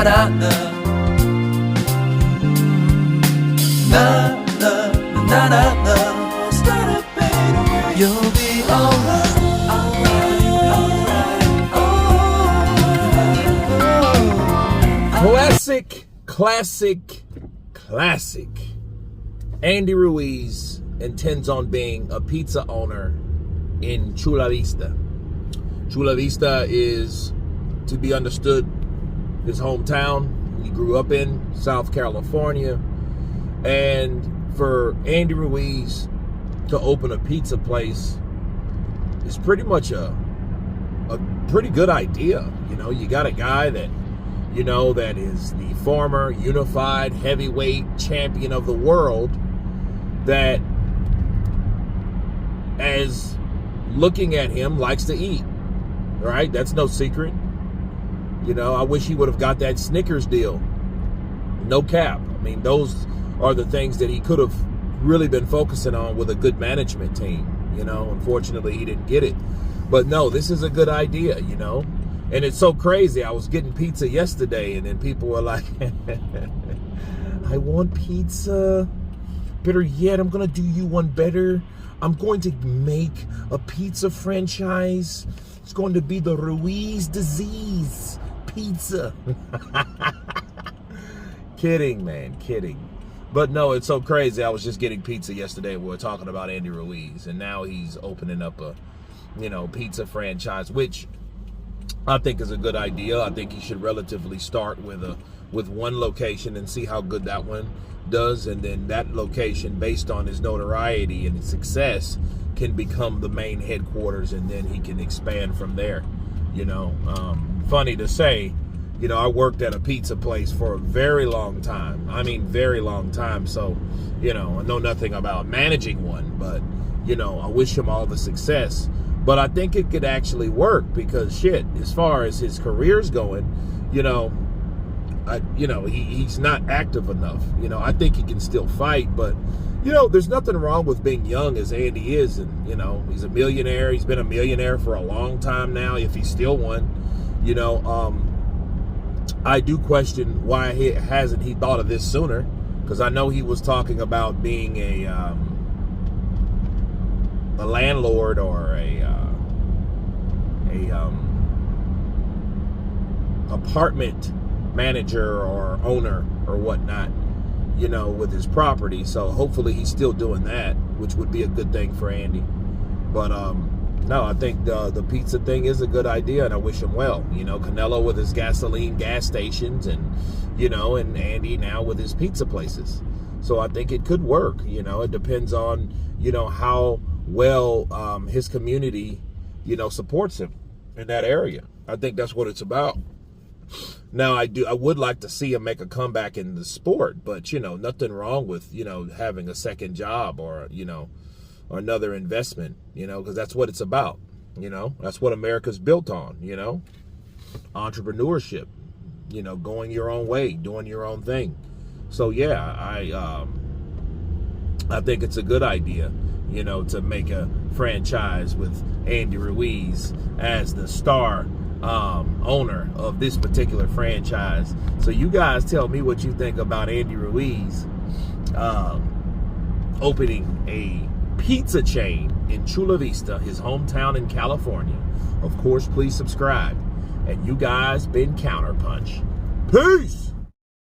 na na. Na na na na na. Start a better way. You'll be alright, Classic. Andy Ruiz intends on being a pizza owner in Chula Vista. Chula Vista is, to be understood, his hometown. He grew up in South California. And for Andy Ruiz to open a pizza place is pretty much a pretty good idea. You know, you got a guy that, you know, that is the former unified heavyweight champion of the world that, as looking at him, likes to eat, right? That's no secret. You know, I wish he would have got that Snickers deal. No cap. I mean, those are the things that he could have really been focusing on with a good management team. You know, unfortunately, he didn't get it. But no, this is a good idea, you know. And it's so crazy. I was getting pizza yesterday, and then people were like, I want pizza. Better yet, I'm going to do you one better. I'm going to make a pizza franchise. It's going to be the Ruiz disease pizza. Kidding, man, kidding. But no, it's so crazy. I was just getting pizza yesterday. We were talking about Andy Ruiz, and now he's opening up a, you know, pizza franchise, which I think is a good idea. I think he should relatively start with one location and see how good that one does, and then that location, based on his notoriety and his success, can become the main headquarters, and then he can expand from there. You know, funny to say, you know, I worked at a pizza place for a very long time. I mean, very long time. So, you know, I know nothing about managing one, but, you know, I wish him all the success. But I think it could actually work because, shit, as far as his career's going, you know, he's not active enough. You know, I think he can still fight, but, you know, there's nothing wrong with being young as Andy is. And, you know, he's a millionaire. He's been a millionaire for a long time now, if he's still one. You know, I do question why hasn't he thought of this sooner, because I know he was talking about being a landlord or a apartment manager or owner or whatnot, you know, with his property. So hopefully he's still doing that, which would be a good thing for Andy. But no, I think the pizza thing is a good idea, and I wish him well. You know, Canelo with his gasoline gas stations, and, you know, and Andy now with his pizza places. So I think it could work. You know, it depends on, you know, how well his community, you know, supports him in that area. I think that's what it's about. Now, I would like to see him make a comeback in the sport, but, you know, nothing wrong with, you know, having a second job or, you know, or another investment, you know, because that's what it's about. You know, that's what America's built on, you know, entrepreneurship, you know, going your own way, doing your own thing. So, yeah, I think it's a good idea, you know, to make a franchise with Andy Ruiz as the star owner of this particular franchise. So you guys tell me what you think about Andy Ruiz opening a pizza chain in Chula Vista, his hometown in California. Of course, please subscribe. And you guys been Counterpunch. Peace!